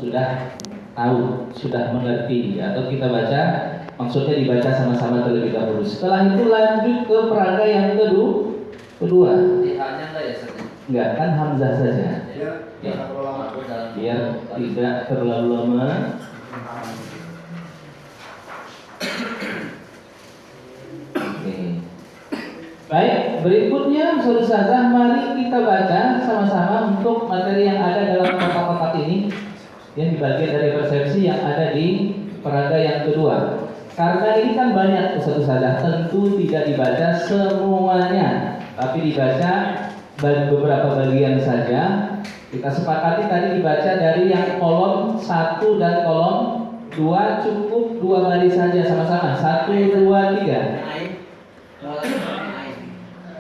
sudah tahu, sudah mengerti, atau kita baca maksudnya dibaca sama-sama terlebih dahulu. Setelah itu lanjut ke peraga yang kedua. Hanya enggak ya, Ustaz? Enggak, kan hamzah saja. Ya. Biar tidak terlalu lama. Oke. Baik, berikutnya Ustazah, mari kita baca sama-sama untuk materi yang ada dalam kotak-kotak ini, yang bagian dari persepsi yang ada di peraga yang kedua. Karena ini kan banyak Ustazah, tentu tidak dibaca semuanya, tapi dibaca beberapa bagian saja. Kita sepakati tadi dibaca dari yang kolom 1 dan kolom 2, cukup 2 baris saja sama-sama. 1, 2, 3.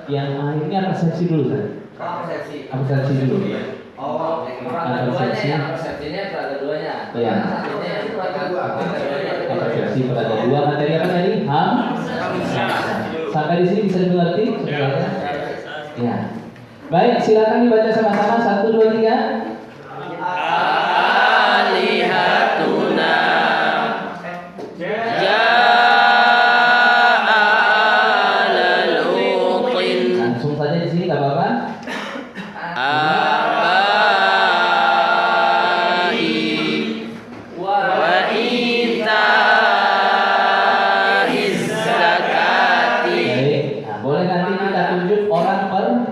Yang akhirnya persepsi dulu kan? Persepsi dulu. Oh, persepsinya peraga duanya. Iya. Persepsi peraga dua, materi apa tadi? Sampai di sini bisa dimengerti? Ya. Baik, silakan dibaca sama-sama. 1, 2, 3. Alihatuna ja'alalutin. Langsung saja di sini, nggak apa-apa. Abai wa itaiz zakati. Baik. Nah, boleh nanti kita tunjuk orang per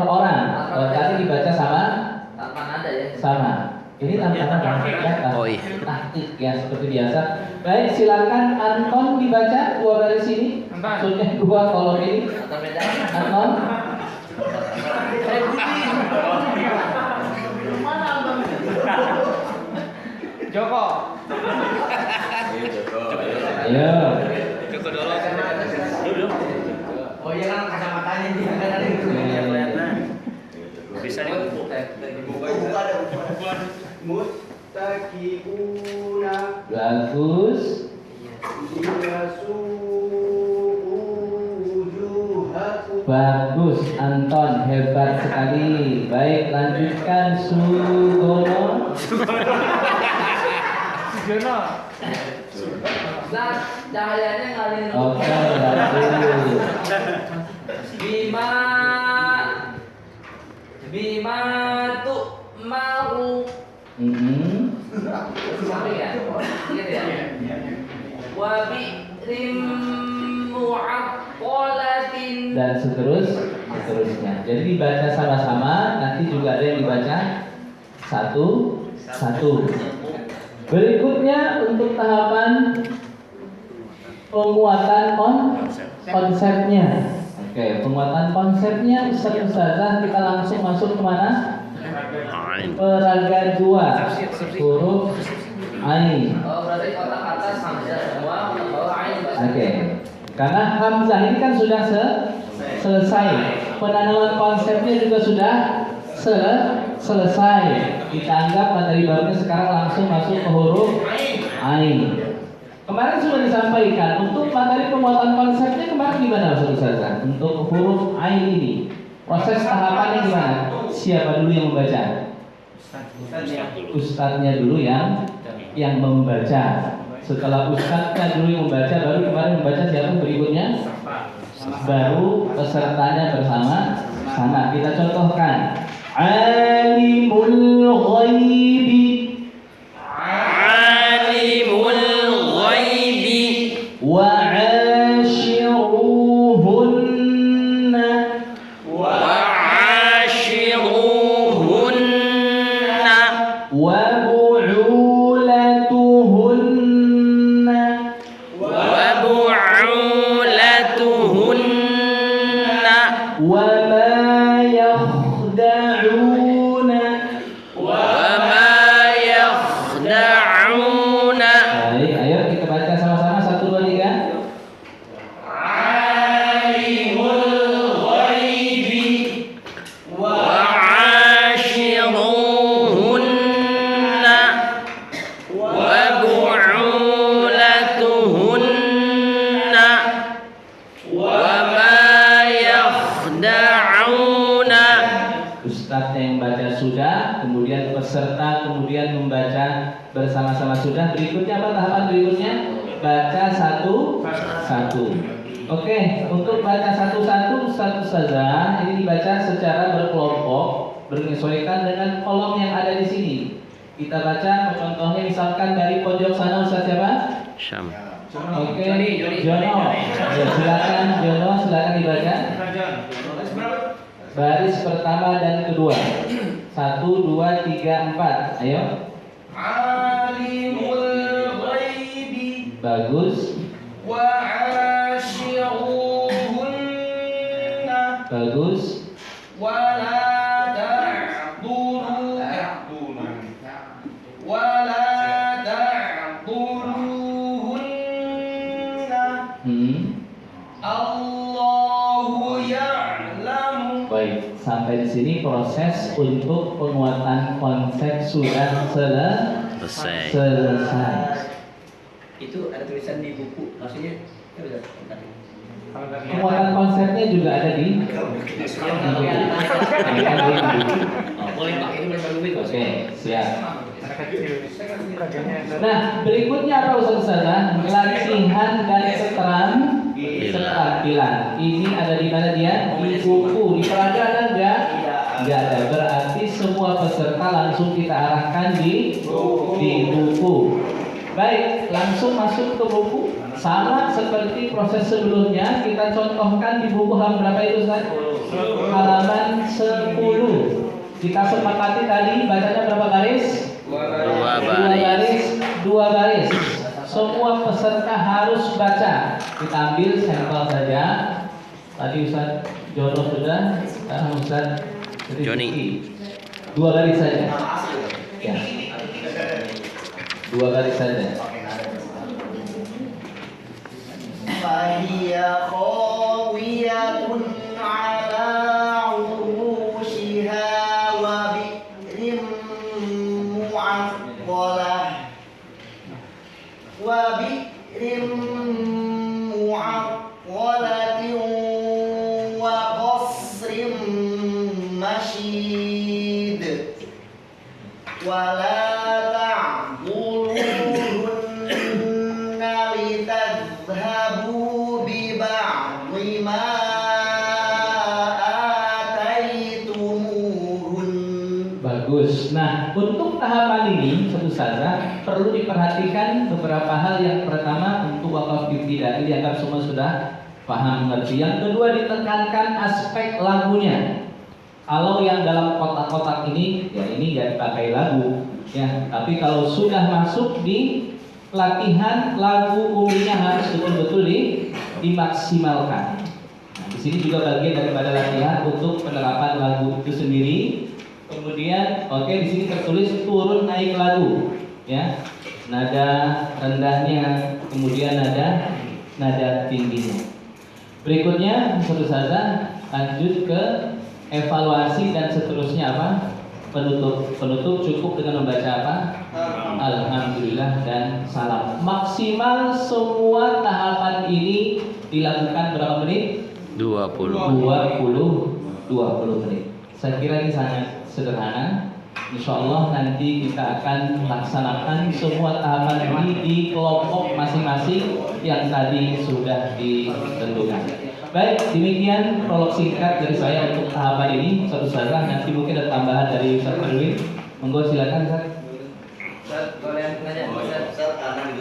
orang. Tadi dibaca sama. Tanpa nada ya. Sama. Ini tantangan Oh, iya. taktik ya seperti biasa. Baik, silakan Anton dibaca 2 baris ini. Maksudnya 2 kolom ini. Atau beda. Anton. Joko. Ayo. Oh iya kan kacamatanya dia kan ada yang Kelihatan. Bisa Muttaqiuna Bagus. wujuhakum. Bagus Anton, hebat sekali. Baik, lanjutkan Sugono. Jono. Nah, cahayanya ngalir. Oke, bagus. Bima tuh mau. Sampai ya? Gitu ya? Wabi mu'aqqalatin. Dan seterusnya. Jadi dibaca sama-sama, nanti juga ada yang dibaca satu. Berikutnya untuk tahapan penguatan konsepnya. Oke, penguatan konsepnya Ustazah, kita langsung masuk ke mana? Peraga 2, huruf Ain. Oh, berarti kotak atas hamzah semua, kotak bawah ain. Oke, karena hamzah ini kan sudah selesai. Penanaman konsepnya juga sudah selesai. Kita anggap materi barunya sekarang langsung masuk ke huruf Ain. Kemarin sudah disampaikan untuk materi pembuatan konsepnya kemarin gimana Ustazah? Untuk huruf Ain ini proses tahapannya gimana? Siapa dulu yang membaca? Ustadznya dulu yang membaca. Setelah ustadznya dulu yang membaca, baru kemarin membaca siapa berikutnya? Baru pesertanya bersama. Kita contohkan. Alimul ghaibi wa ashiruhunna wa bu'ulatuhunna wa ma yakhda'una bersama-sama sudah. Berikutnya apa tahapan berikutnya? Baca satu. Oke, untuk baca satu-satu saja ini dibaca secara berkelompok, menyesuaikan dengan kolom yang ada di sini. Kita baca contohnya misalkan dari pojok sana Ustaz siapa? Syam. Oke, Jono. Ya, silakan Jono, silakan dibaca. Baris pertama dan kedua. 1, 2, 3, 4. Ayo. Alimul ghaibi Bagus. wa ashiruhunna Bagus. wa la ta'dulu wa la ta'duluhunna Allahu ya'lamu. Baik, sampai di sini proses untuk penguatan konsep sudah Selesai. selesai. Itu ada tulisan di buku, maksudnya Penguatan konsepnya juga ada di boleh pakai ini berbagai Oke, siap. Nah, berikutnya apa Ustaz? Latihan dan keterampilan. Ini ada di mana dia? Di buku. Di peraga ada enggak? Enggak ada. Berarti semua peserta langsung kita arahkan di buku. Baik, langsung masuk ke buku. Sama seperti proses sebelumnya, kita contohkan di buku halaman berapa itu Ustaz? Halaman 10. Kita sepakati tadi bacanya berapa baris? Dua baris. Semua peserta harus baca. Kita ambil sampel saja. Tadi Ustaz Jono sudah, sekarang Ustaz Joni. 2 baris saja. Ya. 2 baris saja. Fahiya khawiyatun ala urushiha wa bi'rin mu'aqqalah wa qasrin mashid wa la ta'dhurunna litadhhabu bi ba'dhi ma ataitumuhun. Bagus. Nah, untuk tahapan ini tentu saja perlu diperhatikan beberapa hal. Yang pertama, untuk wakaf ibtida'i dianggap semua sudah paham mengerti. Yang kedua, ditekankan aspek lagunya. Kalau yang dalam kotak-kotak ini, ya ini nggak dipakai lagu, ya. Tapi kalau sudah masuk di latihan, lagu umumnya harus betul-betul dimaksimalkan. Nah, di sini juga bagian daripada latihan untuk penerapan lagu itu sendiri. Kemudian, oke, di sini tertulis turun naik lagu, ya. Nada rendahnya, kemudian nada tingginya. Berikutnya, tentu saja lanjut ke evaluasi dan seterusnya apa? Penutup cukup dengan membaca apa? Alhamdulillah dan salam. Maksimal semua tahapan ini dilakukan berapa menit? 20 menit. Saya kira ini sangat sederhana. Insya Allah nanti kita akan laksanakan semua tahapan ini di kelompok masing-masing yang tadi sudah ditentukan. Baik, demikian prolog singkat dari saya untuk tahapan ini. Satu saja, nanti mungkin ada tambahan dari Ustaz Perwin. Monggo silakan Ustaz. Ustaz, boleh nanya Ustaz? karena